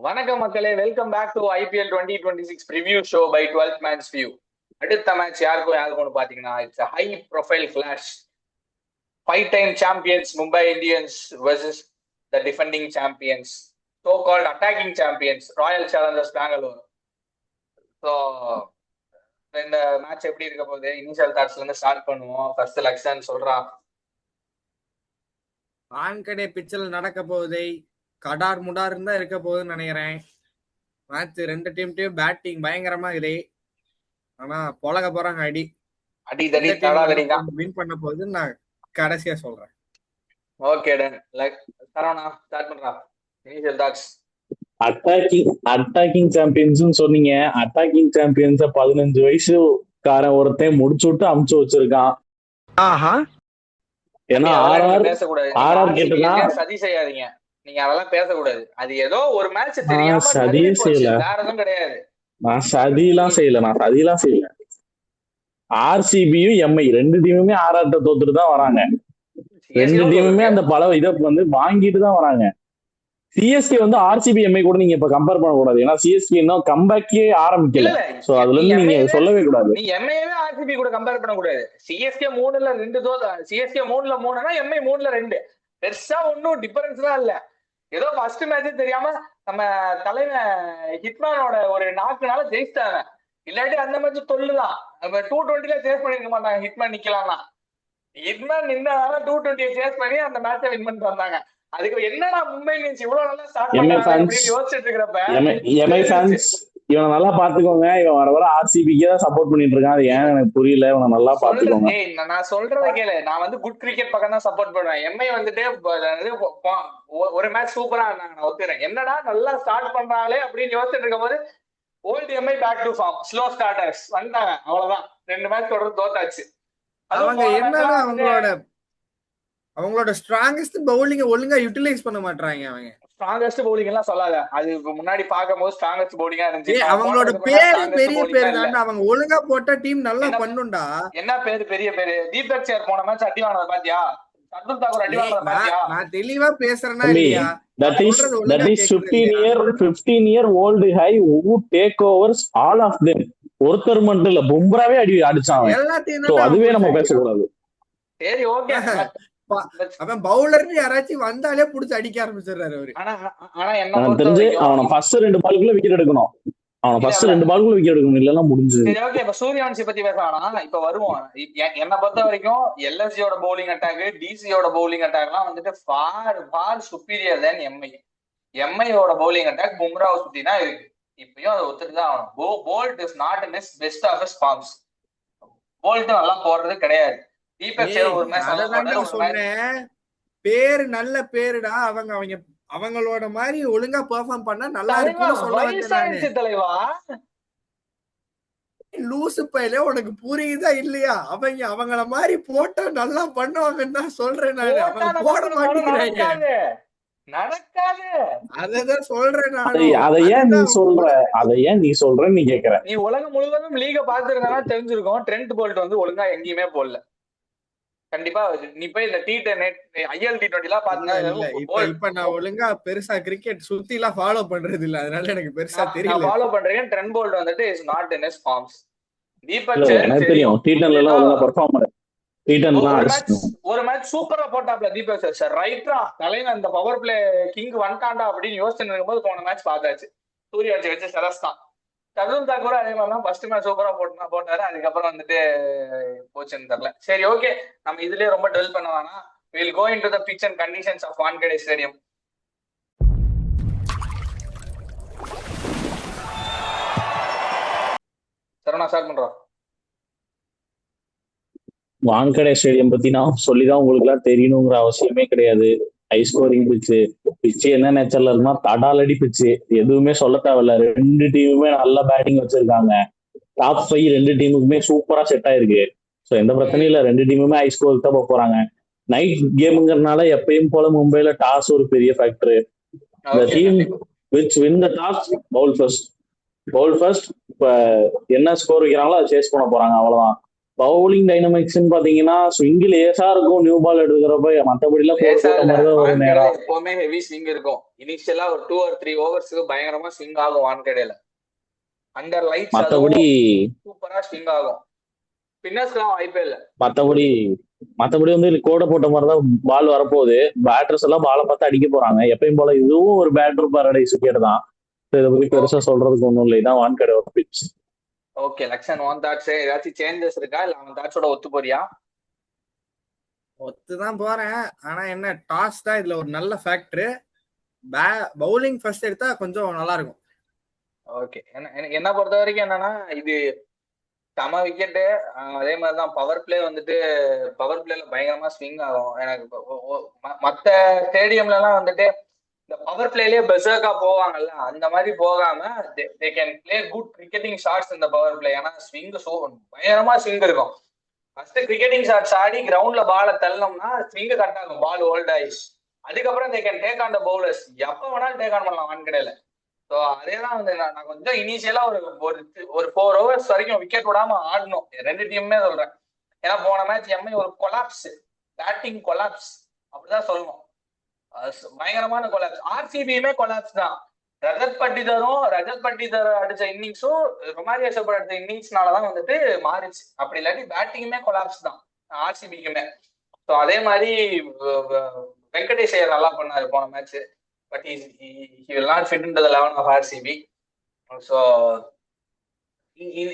வணக்கம் மக்களே, welcome back to IPL 2026 preview show by 12th man's view. அடுத்த match யாருக்கும் பாத்தீங்கன்னா it's high profile clash. 5-time champions Mumbai Indians versus the defending champions, so called attacking champions Royal Challengers Bangalore. So இந்த match எப்படி இருக்க போகுது? Initial தாட்ஸ்ல இருந்து start பண்ணுவோம். First Lakshan சொல்றான். ஆண்கடை பிச்சில் நடக்க போகுதை கடார் முடார் தான் இருக்க போகுதுன்னு நினைக்கிறேன். மேட்ச் ரெண்டு டீம்டையும் பேட்டிங் பயங்கரமா இருக்குது. ஆனா பொழக போறாங்க அடி வின் பண்ண போகுதுன்னு நான் கடைசியா சொல்றேன். Okay done. Like Saravana start பண்றா. Initial thoughts. அட்டாக்கிங் சாம்பியன்ஸ் சொன்னீங்க. அட்டாக்கிங் சாம்பியன்ஸ 15 வயசுக்காரன் ஒருத்தன் முடிச்சு விட்டு அமுச்சு வச்சிருக்கான். ஏன்னா ஆர்ஆர் கேட்டா சதி செய்யாதீங்க, நீங்க அதெல்லாம் பேசக்கூடாது. அது ஏதோ ஒரு மேட்ச் தெரியாம சதியே செய்யல, வேற எதுவும் கிடையாது. நான் சதியெல்லாம் செய்யல. ஆர்சிபியும் எம்ஐ ரெண்டு டீமுமே ஆர்ஆர்ட்ட தோத்துட்டு தான் வராங்க. ரெண்டு டீமுமே அந்த பல இதை வந்து வாங்கிட்டு தான் வராங்க. சிஎஸ்கே வந்து ஆர்சிபி எம்ஐ கூட நீங்க இப்ப கம்பேர் பண்ண கூடாது. ஏன்னா சிஎஸ்கே இன்னும் கம்பேக்கே ஆரம்பிக்கல. சோ அதுல இருந்து நீங்க சொல்லவே கூடாது. நீ எம்ஐவே ஆர்சிபி கூட கம்பேர் பண்ண கூடாது. சிஎஸ்கே 3-2 சிஎஸ்கே 3-3னா எம்ஐ 3-2. பெருசா ஒன்னும் டிஃபரன்ஸ் தான் இல்ல. ஏதோ ஃபர்ஸ்ட் மேட்ச் தெரியாம நம்ம தலைவன் ஹிட்மேனோட ஒரு நாக்குனால ஜெயிச்சிட்டாங்க. இல்லாட்டி அந்த மேட்ச் தொல்லுதான். 220ல சேஸ் பண்ணிருக்க மாட்டாங்க. ஹிட்மேன் நிக்கலாம்னா ஹிட்மேன் நின்னால 220 சேஸ் பண்ணி அந்த மேட்சை வின் பண்ணிட்டு வந்தாங்க. அதுக்கு என்னடா மும்பை இந்தியன்ஸ் இவ்வளவு நல்லா ஸ்டார்ட் பண்ணாங்க யோசிச்சுட்டு இருக்கிறப்ப எம்ஐ ஃபேன்ஸ் இவனை நல்லா பாத்துக்கோங்க. இவன் வர வர ஆர்சிபிக்கு தான் சப்போர்ட் பண்ணிட்டு இருக்கான். அது ஏன் எனக்கு புரியல. இவனை நல்லா பாத்துக்கோங்க. நான் சொல்றத கேளு. நான் வந்து குட் கிரிக்கெட் பக்கம் தான் சப்போர்ட் பண்ணுவேன். எம்ஐ வந்துட்டு ஒரு மேட்ச் சூப்பரா நான் ஒத்துறேன். என்னடா நல்லா ஸ்டார்ட் பண்றாங்களே அப்படின்னு யோசிச்சுட்டு இருக்கும் போது old MI back to form, slow starters வந்துட்டாங்க. அவ்வளவுதான், 2 மேட்ச் தொடர்ந்து தோத்தாச்சு. அவங்க என்னன்னா அவங்களோட ஸ்ட்ராங்கஸ்ட் பவுலிங் ஒழுங்கா யூட்டிலைஸ் பண்ண மாட்டாங்க. அவங்க ஸ்ட்ராங்கஸ்ட் பவுலிங் எல்லாம் சொல்லாத. அது முன்னாடி பாக்கும்போது ஸ்ட்ராங்கஸ்ட் பவுலிங்கா இருந்துச்சு. அவங்களோட பேரு பெரிய பேரு தான். அவங்க ஒழுங்கா போட்ட டீம் நல்லா பண்ணுண்டா. என்ன பேரு பெரிய பேரு? தீபக் சேர் போன மேட்ச் அடி வாங்கினத பாத்தியா? அப்துல் தாக்கூர் அடி வாங்கினத பாத்தியா? நான் தெளிவா பேசுறேனா இல்லையா? That is 15 year old guy who take overs all of them. ஒருத்தர் மட்டும் இல்ல, பும்ராவே அடிச்சான். அதுவே நம்ம பேசக்கூடாது. சரி ஓகே. அவன் பவுலர் யாராச்சும் வந்தாலே புடிச்சு அடிக்க ஆரம்பிச்சிடுறாரு அவரு. ஆனா என்ன தெரிஞ்சு அவனை ஃபர்ஸ்ட் 2 பாலுக்குள்ள விக்கெட் எடுக்கணும். இல்லன்னா முடிஞ்சு. ஓகே, இப்ப சூரியவன்சி பத்தி பேசலாம். இப்ப வருவோம். என்ன பொறுத்த வரைக்கும் எல்எஸ்ஜியோட பவுலிங் அட்டாக், டிசியோட பவுலிங் அட்டாக் எல்லாம் வந்துட்டு ஃபார் சுப்பீரியர் தென் எம்ஐ. எம்ஐயோட பவுலிங் அட்டாக் பும்ராவை சுத்தி தான் இருக்கு. இப்பயும் அதை ஒத்துட்டு தான் ஆகணும். Boult is not in is best of his forms. Boult நல்லா போடுறது கிடையாது. பேரு நல்ல பேருடா. அவங்களோட மாதிரி ஒழுங்கா பெர்ஃபார்ம் பண்ணா நல்லா இருக்கும்னு சொல்ல தலைவா. லூசு பையில உனக்கு புரியுதா இல்லையா? அவங்கள மாதிரி போட்டா நல்லா பண்ணுவாங்கன்னு தான் சொல்றேன் நான். அவங்க போட மாட்டேங்கிறாங்க, நடக்காது. அததான் சொல்றேன் நான். அதை ஏன் நீ சொல்றேன்னு நீ கேக்குற. நீ உலகம் முழுவதும் லீக பாத்துருந்தா தெரிஞ்சிருக்கும். ட்ரெண்ட் போல்ட் வந்து ஒழுங்கா எங்கேயுமே போடல. கண்டிப்பா நீ போய் இந்த T10 IL T20 எல்லாம் பாத்தீங்கன்னா இப்ப நான் ஒழுங்கா பெருசா கிரிக்கெட் சுத்தி எல்லாம் ஃபாலோ பண்றது இல்ல. அதனால எனக்கு பெருசா தெரியல. ஃபாலோ பண்றேன். ட்ரெண்ட் போல்ட் வந்துட்டு is not in his forms. Deepak எனக்கு தெரியும் T10ல எல்லாம் ஒழுங்கா பெர்ஃபார்ம் பண்ணு. ஒரு மேட்ச் சூப்பரா போட்டாப்ல தீபக் சார். ரைட்டா தலைவன் அந்த பவர் பிளே கிங் வந்துட்டான்டா அப்படின்னு யோசிச்சு இருக்கும்போது போன மேட்ச் பார்த்தாச்சு. சூரியவன்சி வச்சு செலஸ்தான். அப்துல் தாக்கூர் அதே மாதிரிதான் ஃபர்ஸ்ட் மேட்ச் சூப்பரா போட்டாரு. அதுக்கப்புறம் வந்துட்டு போச்சுன்னு தெரியல. சரி ஓகே, நம்ம இதுலயே ரொம்ப டுவெல் பண்ண வேணாம். we'll go into the pitch and conditions of Wankhede Stadium. Saravana start பண்றோம். வான்கடே ஸ்டேடியம் பத்தி நான் சொல்லிதான் உங்களுக்கு எல்லாம் தெரியணுங்கிற அவசியமே கிடையாது. ஹை ஸ்கோரிங் பிச்சு என்ன நேச்சர்ல இருந்தா தடாலடி பிச்சு, எதுவுமே சொல்ல தேவையில்ல. 2 டீமுமே நல்ல பேட்டிங் வச்சிருக்காங்க. டாப் 5 2 டீமுக்குமே சூப்பரா செட் ஆயிருக்கு. ஸோ எந்த பிரச்சனையும் இல்ல. 2 டீமுமே ஹை ஸ்கோர் தான் போறாங்க. நைட் கேமுங்கிறதுனால எப்பயும் போல மும்பைல டாஸ் ஒரு பெரிய factor. The team which win the toss bowl first. இப்ப என்ன ஸ்கோர் வைக்கிறாங்களோ அதை சேஸ் பண்ண போறாங்க, அவ்வளவுதான். பவுலிங் டைனமிக்ஸ்ன்னு பாத்தீங்கன்னா ஸ்விங் லேசா இருக்கும் நியூ பால் எடுக்கிறப்ப, மத்தபடி எல்லாம் போர் லேசா போட்ட இல்ல, மாதிரி தான் வரும் வான்கடையில நேரா. எப்பவுமே ஹெவி ஸ்விங் இருக்கும். இனிஷியலா ஒரு 2 or 3 ஓவர்ஸ்க்கு பயங்கரமா ஸ்விங் ஆகும் வான்கடையில. அண்டர் லைட்ஸ் மத்தபடி அதுவும் சூப்பரா ஸ்விங் ஆகும். ஸ்பின்னர்ஸ்லாம் வாய்ப்பே இல்ல. மத்தபடி மத்தபடி வந்து கோடை போட்ட மாதிரி தான் பால் வரப்போகுது. பேட்டர்ஸ் எல்லாம் பாலை பார்த்து அடிக்க போறாங்க எப்பயும் போல. இதுவும் ஒரு பேட்டர் பாரடைஸ் விக்கெட் தான். இதை பத்தி பெருசா ஓகே சொல்றதுக்கு ஒண்ணும் இல்லை. இதான் வான்கடை ஒரு pitch. Okay Lakshan, one thoughts ஏதாச்சும் சேஞ்சஸ் இருக்கா இல்ல அவன் தாட்ஸோட ஒத்து போறியா? ஒத்துதான் போறேன். ஆனா என்ன, டாஸ் தான் இதுல ஒரு நல்ல ஃபேக்டர். பவுலிங் ஃபர்ஸ்ட் எடுத்தா கொஞ்சம் நல்லா இருக்கும். ஓகே, என்ன பொறுத்த வரைக்கும் என்னன்னா, இது செம விக்கெட்டு. அதே மாதிரிதான் பவர் பிளே வந்துட்டு, பவர் பிளேல பயங்கரமா ஸ்விங் ஆகும். எனக்கு மத்த ஸ்டேடியம்ல எல்லாம் வந்துட்டு இந்த பவர் பிளேலயே பெசர்க்கா போவாங்கல்ல, அந்த மாதிரி போகாம they can play good cricketing shots இந்த பவர் பிளே. ஏன்னா ஸ்விங் பயங்கரமா ஸ்விங் இருக்கும். ஃபர்ஸ்ட் கிரிக்கெட்டிங் ஷாட்ஸ் ஆடி கிரவுண்ட்ல பாலை தள்ளோம்னா ஸ்விங் கரெக்டா இருக்கும், பால் ஹோல்ட் ஆகி. அதுக்கப்புறம் they can take on the bowlers. எப்ப வேணாலும் டேக் ஆன் பண்ணலாம் வான்கடையில. ஸோ அதேதான் வந்து நான் கொஞ்சம் இனிஷியலா ஒரு 4 ஓவர்ஸ் வரைக்கும் விக்கெட் விடாம ஆடணும் ரெண்டு டீமுமே சொல்றேன். ஏன்னா போன மேட்ச் எம்ஐ ஒரு கொலாப்ஸ், பேட்டிங் கொலாப்ஸ் அப்படிதான் சொல்லணும். பயங்கரமான கொலாப்ஸ். ஆர்சிபியுமே கொலாப்ஸ் தான். ரஜத் பட்டிதர் அடிச்ச இன்னிங்ஸும் ரொமாரியோ செப்பர் அடிச்ச இன்னிங்ஸ்னாலதான் வந்துட்டு மாறிச்சு. அப்படி இல்லாட்டி பேட்டிங்குமே கொலாப்ஸ் தான் ஆர்சிபிக்குமே. ஸோ அதே மாதிரி வெங்கடேஷ் ஐயர் நல்லா பண்ணாரு போன match. But he will not fit into the 11 of RCB. So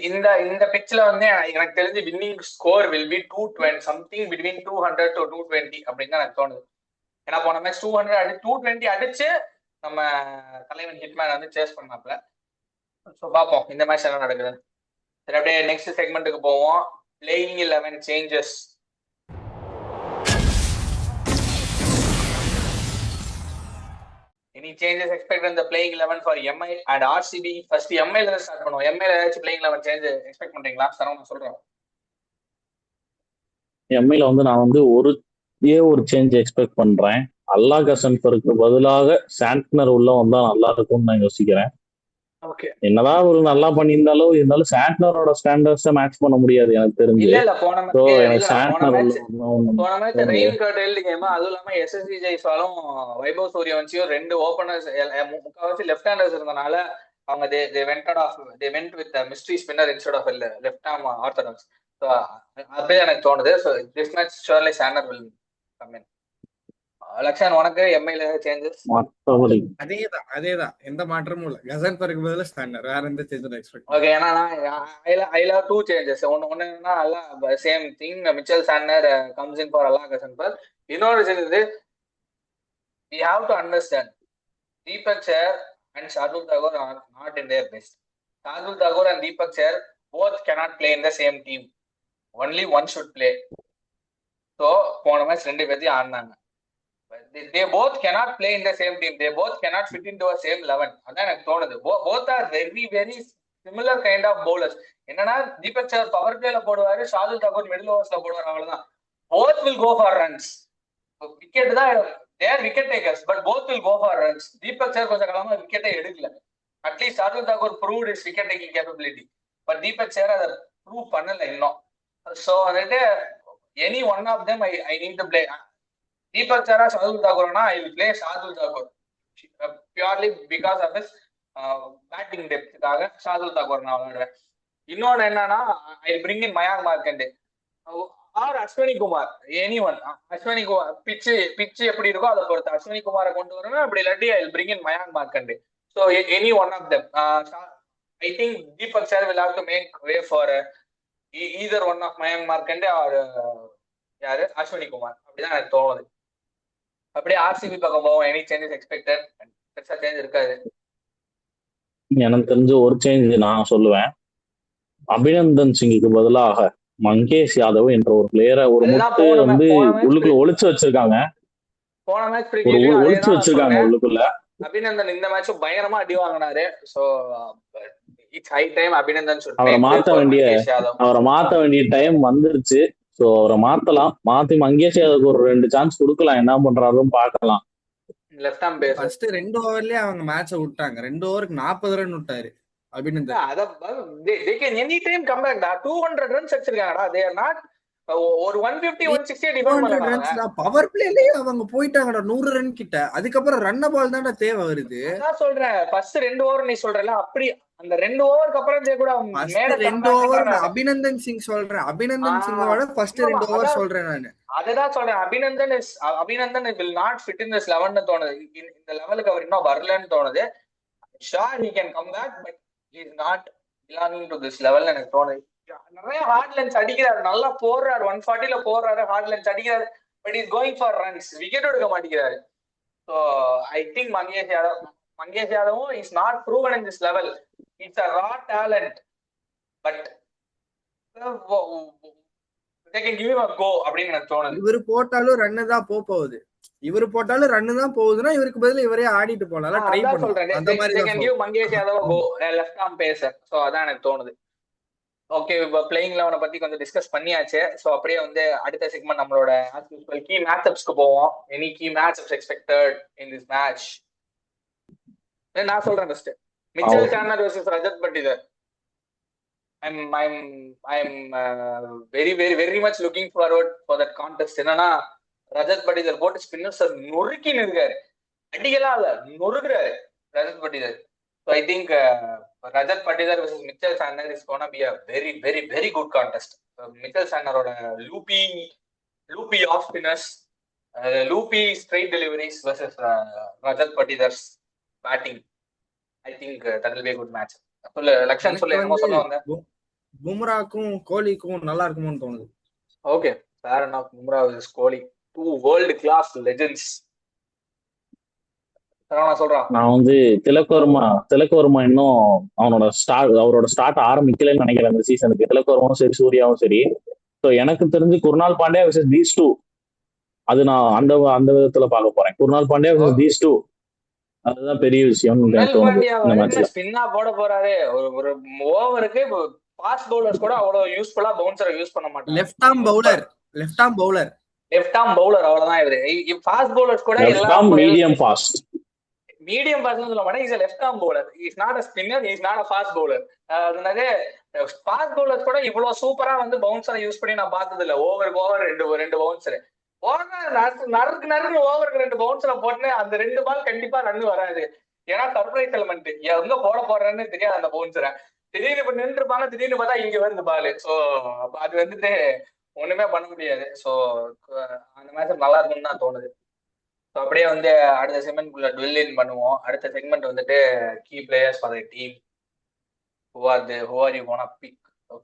இந்த பிட்ச்ல வந்து எனக்கு தெரிஞ்சு winning score will be 220, something between 200 to 220 அப்படின்னு தான் எனக்கு தோணுது. ஏன்னா போன மேட்ச் 220 அடிச்சு நம்ம தலைவன் ஹிட்மேன் வந்து சேஸ் பண்ணாப்ல. ஸோ பார்ப்போம் இந்த மேட்ச் என்ன நடக்குது. சரி, அப்படியே நெக்ஸ்ட் செக்மெண்ட்டுக்கு போவோம். Playing 11 changes. Any changes expected in the playing 11 for MI and RCB? First MI ல ஸ்டார்ட் பண்ணுவோம். MI ல ஏதாச்சும் playing 11 சேஞ்ச் எக்ஸ்பெக்ட் பண்றீங்களா? சரவணன் சொல்றேன். எம்ஐல வந்து நான் வந்து ஒரு சேஞ்ச் எக்ஸ்பெக்ட் பண்றேன். அல்லா கசன்பருக்கு பதிலாக சாண்ட்னர் உள்ள வந்தா நல்லா இருக்கும்னு நான் யோசிக்கிறேன். ஓகே, என்னதான் ஒரு நல்லா பண்ணியிருந்தாலும் இருந்தாலும் சாண்ட்னரோட ஸ்டாண்டர்ட்ஸை மேட்ச் பண்ண முடியாது எனக்கு தெரிஞ்சு. இல்ல போன மேட்ச் ரெயின் கர்டெயில்டு கேம். அதுவும் இல்லாம எஸ்எஸ்சி ஜெய்ஸ்வாலும் வைபவ் சூரியவன்சியும் ரெண்டு ஓபனர்ஸ் முக்கால்வாசி லெஃப்ட் ஹேண்டர்ஸ் இருந்தனால அவங்க they went with the mystery spinner instead of left arm orthodox. So அப்படியே எனக்கு தோணுது. So this match surely Sander will come in. Lakshan, உனக்கு எம்ஐல சேஞ்சஸ்? அதேதான் எந்த மாற்றமும் இல்ல. கசன்பருக்கு பதிலா ஸ்டாண்டர், வேற எந்த சேஞ்சும் எக்ஸ்பெக்ட். ஓகே, ஏன்னா ஐ லவ் 2 சேஞ்சஸ். ஒன்னு என்னன்னா Allah same thing, Mitchell Santner comes in for Allah Ghazanfar. இன்னொரு changes we have to understand Deepak Chahar and Shardul Thakur are not in their best. Shardul Thakur and Deepak Chahar both cannot play in the same team. Only one should play. So போன match ரெண்டு பேர்த்தையும் ஆடினாங்க. They both cannot play in the same team. They both cannot fit into a same 11. அதான் எனக்கு தோணுது. Both are very very similar kind of bowlers. என்னன்னா தீபக் சஹர் power பிளேல போடுவாரு, ஷார்துல் தாக்கூர் மிடில் ஓவர்ஸ்ல போடுவாரு, அவ்வளவுதான். Both will go for runs. Wicket தான், they are wicket takers, but both will go for runs. Deepak Chahar கொஞ்சம் காலமா விக்கெட்டை எடுக்கல. At least Shardul Thakur proved his wicket taking capability. But Deepak Chahar அதை ப்ரூவ் பண்ணல இன்னும். ஸோ வந்துட்டு any one of them I need to play. Deepak Chahar, Shardul Thakur, I will play Shardul Thakur purely because of his batting depth. Shardul Thakur நான் விளையாடுறேன். இன்னொன்னு என்னன்னா, I will bring in Mayank Markande or Ashwini Kumar, anyone. Ashwini Kumar pitch எப்படி இருக்கோ அதை பொறுத்து அஸ்வினி குமாரை கொண்டு வரணும். அப்படி இல்லாட்டி I will bring in Mayank Markande. So any one of them. I think Deepak Chahar will have to make way for either one of Mayank Markande or யாரு அஸ்வினி குமார். அப்படிதான் எனக்கு தோணுது. அப்படியே ஆர்சிபி பக்கம் போவோம். Any changes expected? பெருசா change இருக்காது. எனக்கு தெரிஞ்ச ஒரு சேஞ்ச் நான் சொல்லுவேன். அபிநந்தன் சிங்குக்கு பதிலாக மங்கேஷ் யாதவ் என்ற ஒரு பிளேயரை ஒரு முட்டு வந்து உள்ளுக்குள்ள ஒளிச்சு வச்சிருக்காங்க. போன மேட்ச் ஒளிச்சு வச்சிருக்காங்க உள்ளுக்குள்ள. அபிநந்தன் இந்த மேட்சும் பயங்கரமா அடி வாங்கினாரு. So it's high time Abhinandan அவரை மாத்த வேண்டிய டைம் வந்துருச்சு. ஸோ அவரை மாத்தி மங்கேஷ் யாதவுக்கு ஒரு 2 சான்ஸ் கொடுக்கலாம். என்ன பண்றாருன்னு பார்க்கலாம். லெஃப்ட் ஆர்ம் பேஸ் ஃபர்ஸ்ட் 2 ஓவர்லயே அவங்க மேட்சை விட்டாங்க. 2 ஓவருக்கு 40 ரன் விட்டாரு. அபிநந்தன். அத they can any time come back டா. 200 ரன்ஸ் அடிச்சிருக்காங்கடா. they are not ஒரு 150 160 டிஃபெண்ட் 200 பண்ணலாம். ரன்ஸ் பவர் பிளேலயே அவங்க போயிட்டாங்கடா 100 ரன் கிட்ட. அதுக்கப்புறம் ரன் பால் தான்டா தேவை வருது. அதான் சொல்றேன், ஃபர்ஸ்ட் 2 ஓவர் நீ சொல்றல, அப்படி அந்த 2 ஓவருக்கு அப்புறம் கூட மேல 2 ஓவர் அபிநந்தன் சிங் சொல்றேன். அபிநந்தன் சிங்கோட ஃபர்ஸ்ட் 2 ஓவர் சொல்றேன் நானு. அததான் சொல்றேன், Abhinandan will not fit in this 11 னு தோணுது. இந்த லெவலுக்கு அவர் இன்னும் வரலன்னு தோணுது. sure he can come back, but he is not belonging to this level எனக்கு தோணுது. நிறைய ஹார்ட் லென்ஸ் அடிக்கிறாரு, நல்லா போடுறாரு, 140ல போடுறாரு, ஹார்ட் லென்ஸ் அடிக்கிறாரு, but is going for runs, wicket எடுக்க மாட்டேங்கிறாரு. ஸோ ஐ திங்க் மங்கேஷ் யாதவும் is not proven in this level. It's a raw talent, but they can give him a go அப்படின்னு எனக்கு தோணுது. இவரு போட்டாலும் ரன்னு தான் போகுது. இவரு போட்டாலும் ரன்னு தான் போகுதுன்னா இவருக்கு பதிலா இவரே ஆடிட்டு போலாம். ட்ரை பண்ணுறேன். அந்த மாதிரி they can give Mangesh Yadav go left arm pacer. So அதான் எனக்கு தோணுது. ஓகே, இப்போ பிளேயிங் 11 பத்தி கொஞ்சம் டிஸ்கஸ் பண்ணியாச்சு. ஸோ அப்படியே அடுத்த செக்மெண்ட் நம்மளோட கீ மேட்ச்அப்ஸ்க்கு போவோம். Any key matchups expected in this match? நான் சொல்றேன் first. Mitchell Santner versus Rajat Patidar. I'm very very very much looking forward for that contest. என்னன்னா ரஜத் பட்டிதர் போட்டு ஸ்பின்னர்ஸ் நொறுக்கின்னு இருக்காரு. அடிக்கலாம் இல்ல, நொறுக்குறாரு Rajat Patidar. So I think Rajat Patidar versus Mitchell Santner is going to be a very very very good contest. Mitchell Santner oda loopy off spinners, loopy straight deliveries versus Rajat Patidar's batting. I think that will be a good match. Lakshan சொல்ல என்னமோ சொல்ல வந்தேன். பும்ராக்கும் கோலிக்கும் நல்லா இருக்கும்னு தோணுது. Okay, fair enough. Bumrah versus கோலி, two world class legends. நான் திலக்வர்மா இன்னும் அவரோட ஸ்டார்ட் ஆரம்பிக்கலன்னு நினைக்கிறேன் இந்த சீசனுக்கு. திலக்வர்மாவும் சரி, சூர்யாவும் சரி. ஸோ எனக்கு தெரிஞ்சு குருநாள் பாண்டியா வெர்சஸ் தீஸ் டூ, அது நான் அந்த விதத்துல பார்க்க போறேன். குருநாள் பாண்டியா வெர்சஸ் தீஸ் டூ, அதுதான் பெரிய விஷயம். ஸ்பின்னா போட போறாரு ஒரு ஓவருக்கு. ஃபாஸ்ட் பவுலர்ஸ் கூட அவ்வளவு யூஸ்ஃபுல்லா பவுன்சரை யூஸ் பண்ண மாட்டாங்க. லெஃப்ட் ஆர்ம் பவுலர் அவ்வளவுதான் இவரு. ஃபாஸ்ட் பவுலர்ஸ் கூட மீடியம் ஃபாஸ்ட் சொல்ல மாட்டேன். Is left arm bowler, is not a spinner, is not a fast bowler. அதனால ஃபாஸ்ட் பவுலர்ஸ் கூட இவ்வளவு சூப்பரா பவுன்சரை யூஸ் பண்ணி நான் பார்த்தது இல்ல. ஓவருக்கு ஓவர் ரெண்டு பவுன்சர் நறுக்கு ஓவருக்கு 2 பவுன்சரை போட்டு அந்த 2 பால் கண்டிப்பா ரன் வராது. ஏன்னா சர்ப்ரைஸ் எலிமெண்ட், எங்க போடுறேன்னு தெரியாது அந்த பவுன்சரை. திடீர்னு இப்ப நின்று இருப்பாங்க, திடீர்னு பார்த்தா இங்க வருது பால். சோ அது ஒண்ணுமே பண்ண முடியாது. சோ அந்த மேட்ச் நல்லா இருக்கும்னு தான் தோணுது. ஸோ அப்படியே அடுத்த செக்மெண்ட்குள்ள டுவெல் இன் பண்ணுவோம். அடுத்த segment key players for the team. who are you gonna pick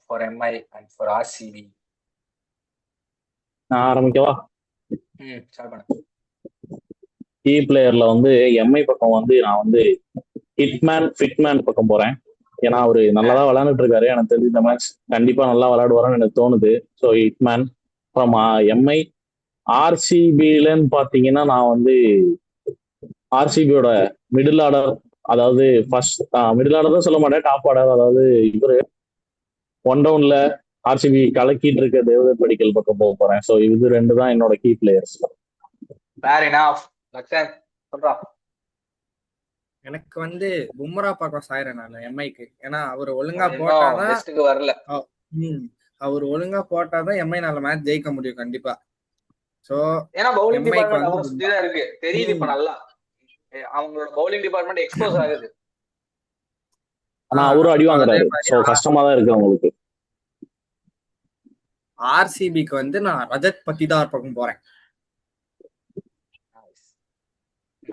for MI and for RCB? நான் ஆரம்பிக்கவா? ஸ்டார்ட் பண்ணு. கீ பிளேயர்ல MI பக்கம் நான் ஃபிட்மேன் பக்கம் போறேன். ஏன்னா அவரு நல்லாதான் விளையாண்டுட்டு இருக்காரு. எனக்கு தெரிஞ்சு இந்த மேட்ச் கண்டிப்பா நல்லா விளையாடுவாருன்னு எனக்கு தோணுது. So Hitman from MI. ஆர்சிபிலன்னு பாத்தீங்கன்னா நான் ஆர்சிபியோட மிடில் ஆர்டர், அதாவது ஃபர்ஸ்ட் மிடில் ஆர்டர் தான் சொல்ல மாட்டேன், டாப் ஆர்டர். அதாவது இவரு 1 டவுன்ல ஆர்சிபி கலக்கிட்டு இருக்க தேவதர் படிக்கல் பக்கம் போக போறேன். ஸோ இது 2 தான் என்னோட கீ பிளேயர்ஸ். எனக்கு பும்ரா பக்கம் சாயிரேன் நான் எம்ஐக்கு. ஏன்னா அவர் ஒழுங்கா போட்டாதான் வரல. அவர் ஒழுங்கா போட்டாதான் எம்ஐ நல்ல மேட்ச் ஜெயிக்க முடியும் கண்டிப்பா. சோ ஏன்னா பவுலிங் டிபார்ட்மெண்ட் அவரை சுத்தி தான் இருக்கு, தெரியுது இப்ப நல்லா. அவங்களோட பவுலிங் டிபார்ட்மெண்ட் எக்ஸ்போஸ் ஆகுது. ஆனா அவரும் அடி வாங்குறாரு. சோ கஷ்டமா தான் இருக்கு அவங்களுக்கு. ஆர்சிபிக்கு நான் ரஜத் பட்டிதார் பக்கம் போறேன்.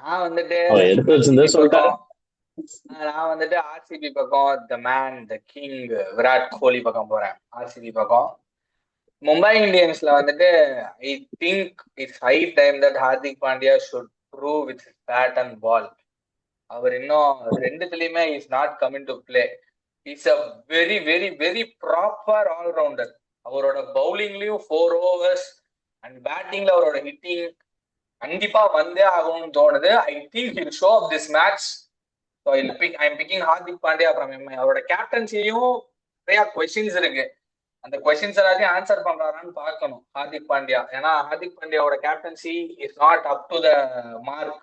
நான் எடுத்து வச்சிருந்தே சொல்லிட்டாரு. நான் ஆர்சிபி பக்கம் the man the king Virat Kohli பக்கம் போறேன். ஆர்சிபி பக்கம். மும்பை இந்தியன்ஸ்ல I think it's high time that Hardik Pandya should prove with bat and ball. அவர் இன்னும் 2த்துலயுமே is not coming to play. Is a very very very proper allrounder. அவரோட பவுலிங்லயும் 4 overs அண்ட் பேட்டிங்ல அவரோட ஹிட்டிங் கண்டிப்பா வந்தே ஆகணும்னு தோணுது. I think he'll show off this match. So I am picking Hardik Pandya from MI. அவரோட கேப்டன்சிலையும் நிறைய கொஸ்டின்ஸ் இருக்கு. அந்த கொஸ்டின்ஸ் எல்லாத்தையும் ஆன்சர் பண்றாரான்னு பார்க்கணும் ஹார்திக் பாண்டியா. ஏன்னா ஹார்திக் பாண்டியாவோட captaincy is not up to the mark.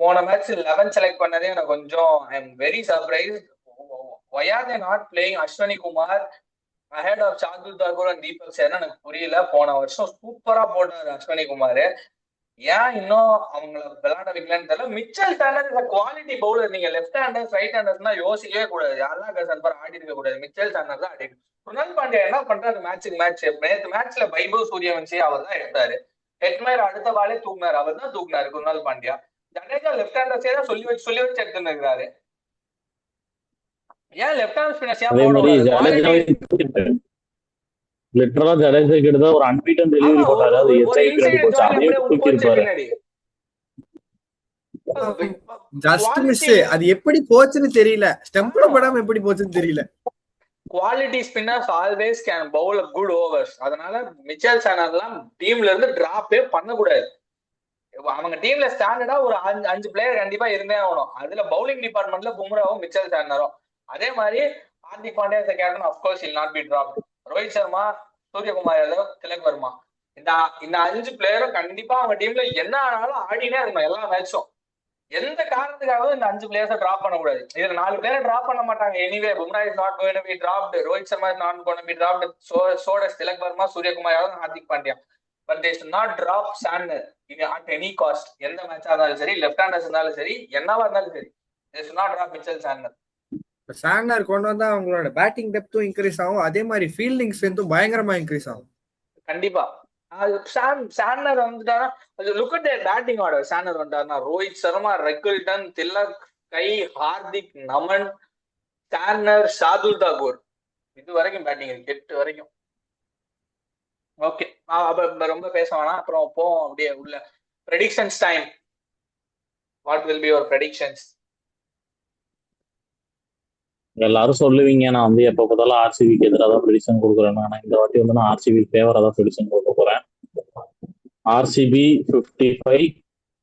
போன மேட்ச் 11 செலக்ட் பண்ணதே எனக்கு கொஞ்சம் I am very surprise. Why are they not playing Ashwani Kumar ahead of Shardul Thakur and Deepak சேனா எனக்கு புரியல. போன வருஷம் சூப்பரா போட்டாரு அஸ்வினி குமார், ஏன் இன்னும் அவங்கள விளையாட வைக்கலன்னு தெரியல. மிச்சல் சாண்டர் இந்த குவாலிட்டி பவுலர். நீங்க லெஃப்ட் ஹேண்டர்ஸ் ரைட் ஹேண்டர்ஸ்னா யோசிக்கவே கூடாது, யாரெல்லாம் கசன்பர் ஆடி இருக்க கூடாது, மிச்சல் சாண்டர் தான் ஆடி. குணால் பாண்டியா என்ன பண்றாரு மேட்சுக்கு மேட்ச்? நேற்று மேட்ச்ல வைபவ் சூரியவன்சி அவர் தான் எடுத்தாரு, ஹெட்மேர் அடுத்த பாலே தூக்குனாரு, அவர் தான் தூக்குனாரு குணால் பாண்டியா. ஜடேஜா லெஃப்ட் ஹேண்டர்ஸே தான் சொல்லி வச்சு எடுத்துன்னு இருக்கிறாரு. ஏன் லெஃப்ட் ஹேண்ட் ஸ்பின்னர்ஸ் ஏன் அதே போட மாதிரி கூடாது? ஜடேஜா லிட்டரலா ஜடேஜா கிட்ட தான் ஒரு அன்பீட்டன் டெலிவரி போட்டாரு, அது ஒரு எச்சை பின்னாடி இன்சைட் போச்சு, ஜாலி அதையும் அப்படியே தூக்கி போச்சு இருப்பாரு. பின்னாடி. Just miss. அது எப்படி போச்சுன்னு தெரியல, ஸ்டெம்ப்ல படாம எப்படி போச்சுன்னு தெரியல. Quality spinners always can Pavul good overs. அதனால மிச்சல் சாண்டர்லாம் டீம்ல இருந்து டிராப்பே பண்ணக்கூடாது. அவங்க டீம்ல ஸ்டாண்டர்டா ஒரு 5 பிளேயர் கண்டிப்பா இருந்தே ஆகணும். அதுல பவுலிங் டிபார்ட்மெண்ட்ல பும்ராவும் மிச்சல் சாண்டரும். அதே மாதிரி Hardik Pandya captain of course he'll not be drop. Rohit Sharma, Suryakumar Yadav, Tilak Varma, இந்த 5 பிளேயரும் கண்டிப்பா அவங்க டீம்ல என்ன ஆனாலும் ஆடினே இருக்கணும் எல்லா மேட்சும். எந்த காரணத்துக்காகவும் இந்த 5 பிளேயர்ஸை டிராப் பண்ணக்கூடாது. இதுல 4 பேரை டிராப் பண்ண மாட்டாங்க anyway. Bumrah is not going to be dropped, Rohit Sharma is not going to be dropped, so does Tilak Varma, Suryakumar Yadav, Hardik Pandya. But they should not drop Santner at any cost. எந்த மேட்சா இருந்தாலும் சரி, லெஃப்ட் ஹேண்டர்ஸ் இருந்தாலும் சரி, என்னவா இருந்தாலும் சரி, they should not drop Mitchell Santner. Santner கொண்டு வந்தா அவங்களோட பேட்டிங் டெப்த்தும் இன்க்ரீஸ் ஆகும், அதே மாதிரி ஃபீல்டிங் ஸ்ட்ரென்த்தும் பயங்கரமா இன்க்ரீஸ் ஆகும். கண்டிப்பா சாண்டர் வந்துட்டாரா, look at their batting order. Santner வந்துட்டாருன்னா ரோஹித் சர்மா, ரெக்கில்டன், திலக், கை, ஹார்திக், நமன், சாண்டர், ஷார்துல் தாக்கூர், இது வரைக்கும் பேட்டிங் இருக்கு 8 வரைக்கும். ஓகே, ரொம்ப பேச வேணாம், அப்புறம் போவோம் அப்படியே உள்ள. Predictions time. What will be your predictions? எல்லாரும் சொல்லுவீங்க நான் வந்து எப்ப பார்த்தாலும் ஆர்சிபிக்கு எதிராக தான் ப்ரெடிக்ஷன் கொடுக்குறேன். ஆனா இந்த வாட்டி வந்து நான் ஆர்சிபி ஃபேவரா தான் ப்ரெடிக்ஷன் கொடுக்க போறேன். RCB 55,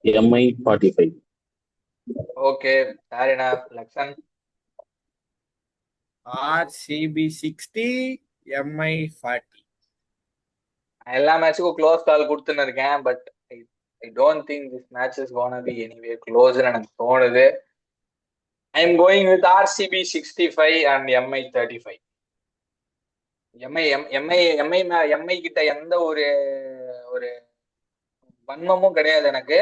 MI 45. Okay, fair enough. லக்ஷன்? RCB 60, MI 40. எல்லா மேட்சுக்கும் க்ளோஸ் கால் கொடுத்துன்னு இருக்கேன், but I don't think this match is gonna be anyway க்ளோஸ்னு எனக்கு தோணுது. I am going with RCB 65 and MI 35. MI கிட்ட எந்த ஒரு வன்மமும் கிடையாது எனக்கு.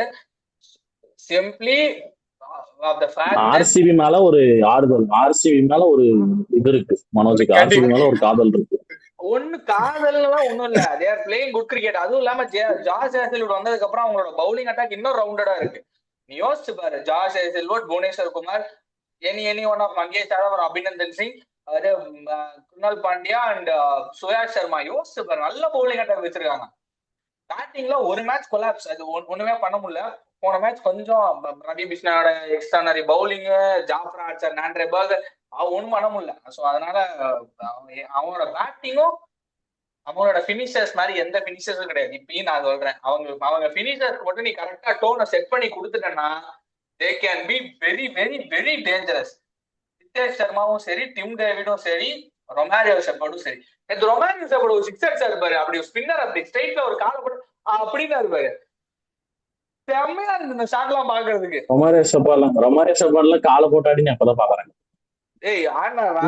Simply of the fact RCB மேல ஒரு ஆறுதல், ஆர்சிபி மேல ஒரு இது இருக்கு மனோஜுக்கு, ஆர்சிபி மேல ஒரு காதல் இருக்கு. ஒண்ணு காதல்லாம் ஒண்ணும் இல்ல, they are playing good cricket. அதுவும் இல்லாம ஜார்ஜ் ஹேசல்வுட் வந்ததுக்கு அப்புறம் அவங்களோட பவுலிங் அட்டாக் இன்னும் ரவுண்டடா இருக்கு. நீ யோசிச்சு பாரு, George Hazlewood, Bhuvneshwar Kumar, any one of Mangesh Yadav, Abhinandan Singh, Krunal Pandya and Suyash Sharma. யோசிச்சு பாரு, நல்ல பவுலிங் அட்டாக் வச்சிருக்காங்க. பேட்டிங்ல ஒரு மேட்ச் கொலாப்ஸ், அது ஒண்ணுமே பண்ண முடியல. போன மேட்ச் கொஞ்சம் ரவி பிஷ்னாவோட extraordinary bowling, Jofra Archer, Nandre Burger, ஒண்ணும் பண்ண முடியல. ஸோ அதனால அவங்களோட பேட்டிங்கும் அவங்களோட பினிஷர்ஸ் மாதிரி எந்த பினிஷர்ஸும் கிடையாது. இப்பயும் நான் சொல்றேன், அவங்க பினிஷர்ஸ் மட்டும் நீ கரெக்டா டோனை செட் பண்ணி கொடுத்துட்டேன்னா they can be very very very dangerous. Nitish சர்மாவும் சரி, டிம் டேவிடும் சரி, ரொமாரியோ ஷெப்பர்டும் சரி. ரொமாரியோ ஷெப்பர்ட் ஒரு 6 அடிச்சாரு பாரு, அப்படி ஸ்பின்னர் அப்படி ஸ்ட்ரைட்ல ஒரு காலை போட்டு அப்படின்னு இருப்பாரு. செம்மையா இருக்கு இந்த ஷாட் எல்லாம் பாக்குறதுக்கு. ரொமாரியோ ஷெப்பர்ட்ல காலை போட்டாடி நான் அப்பதான் பாக்குறேன்.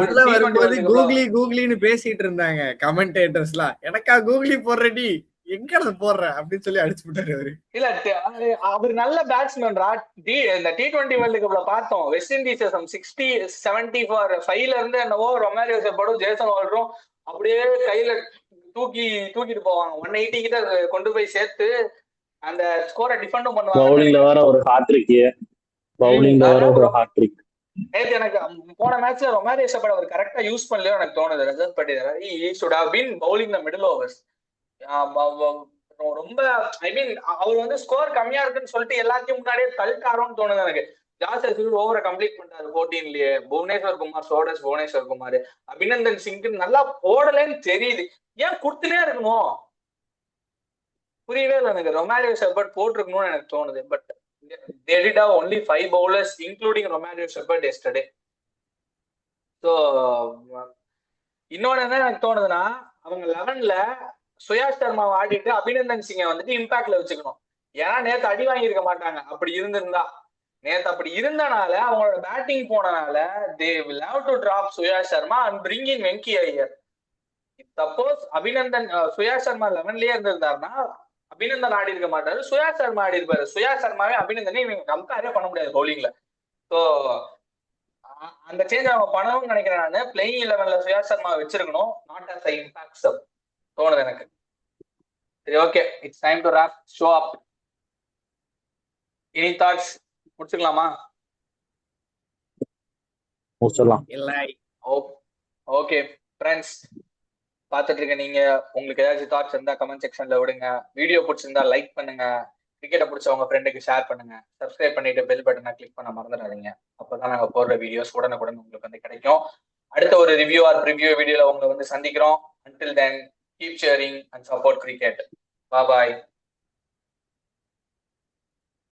உள்ள வரும்போது கூகுளின்னு பேசிட்டு இருந்தாங்க கமெண்டேட்டர்ஸ்லாம், எனக்கா கூகுளி போடுறடி, எங்க போடுற அப்படின்னு சொல்லி அடிச்சு விட்டாரு அவரு. இல்ல, அவர் நல்ல பேட்ஸ்மேன்ரா. இந்த T20 வேர்ல்டு கப்ல பார்த்தோம், வெஸ்ட் இண்டீஸ் 60-70 இருந்து என்னவோ ரொமாரியோ ஷெப்பர்டும் ஜேசன் ஹோல்டரும் அப்படியே கையில தூக்கிட்டு போவாங்க. 180 கிட்ட கொண்டு போய் சேர்த்து அந்த ஸ்கோரை டிஃபெண்டும் பண்ணுவாங்க. பவுலிங்ல வேற ஒரு ஹாட்ரிக். நேத்து எனக்கு போன மேட்ச்ல ரொமாரியோ ஷெப்பர்ட் அவர் கரெக்டா யூஸ் பண்ணலையோ எனக்கு தோணுது. Rajat Patidar he should have been bowling the middle overs. ரொம்ப ஐ மீன் அவர் வந்து ஸ்கோர் கம்மியா இருக்குன்னு சொல்லிட்டு எல்லாத்தையும் முன்னாடியே தள்ளிட்டாரோன்னு தோணுது எனக்கு. ஜார்ஜ் ஹேசல்வுட் ஓவரை கம்ப்ளீட் பண்ணாரு 14லயே. புவனேஸ்வர் குமார், சோடஸ் புவனேஸ்வர் குமார், அபிநந்தன் சிங்க்கு நல்லா போடலன்னு தெரியுது. ஏன் கொடுத்துட்டே இருக்கணும்? புரியவே இல்லை எனக்கு. ரொமாரியோ ஷெப்பர்ட் போட்டிருக்கணும்னு எனக்கு தோணுது. But they did have only 5 bowlers including Romario shepherd yesterday. So இன்னொன்னு என்ன எனக்கு தோணுதுன்னா, அவங்க 11ல சுயாஷ் சர்மாவை ஆடிட்டு அபிநந்தன் சிங்கை வந்துட்டு இம்பாக்ட்ல வச்சுக்கணும். ஏன்னா நேத்து அடி வாங்கியிருக்க மாட்டாங்க. அப்படி இருந்திருந்தா, நேத்து அப்படி இருந்தனால அவங்களோட பேட்டிங் போனனால they will have to drop Suyash Sharma and bring in Venky Iyer. Suppose Abhinandan Suyash Sharma 11லயே இருந்திருந்தாருன்னா அபிநந்தன் ஆடி இருக்க மாட்டாரு, சுயா சர்மா ஆடி இருப்பாரு. சுயா சர்மாவே அபிநந்தனே இவங்க கம்பேரே பண்ண முடியாது பவுலிங்ல. ஸோ அந்த சேஞ்ச் அவங்க பண்ணணும்னு நினைக்கிறேன். நான் பிளேயிங் 11ல சுயா சர்மா வச்சிருக்கணும், நாட் அஸ் இம்பாக்ட் சப் தோணுது எனக்கு. சரி, okay, it's time to wrap show up. Any thoughts? முடிச்சுக்கலாமா? முடிச்சிடலாம். இல்ல ஓகே ஃப்ரெண்ட்ஸ், பார்த்துட்டு இருக்க நீங்க, உங்களுக்கு ஏதாச்சும் தாட்ஸ் இருந்தா கமெண்ட் செக்ஷன்ல விடுங்க. வீடியோ பிடிச்சிருந்தா லைக் பண்ணுங்க, கிரிக்கெட்டை பிடிச்ச உங்க ஃப்ரெண்டுக்கு ஷேர் பண்ணுங்க, சப்ஸ்கிரைப் பண்ணிட்டு பெல் பட்டனை கிளிக் பண்ண மறந்துடாதீங்க. அப்பதான் நாங்க போடுற வீடியோஸ் உடனுக்குடன் உங்களுக்கு வந்து கிடைக்கும். அடுத்த ஒரு ரிவ்யூ ஆர் ப்ரிவ்யூ வீடியோல உங்களை வந்து சந்திக்கிறோம். Until then, keep cheering and support cricket. Bye bye.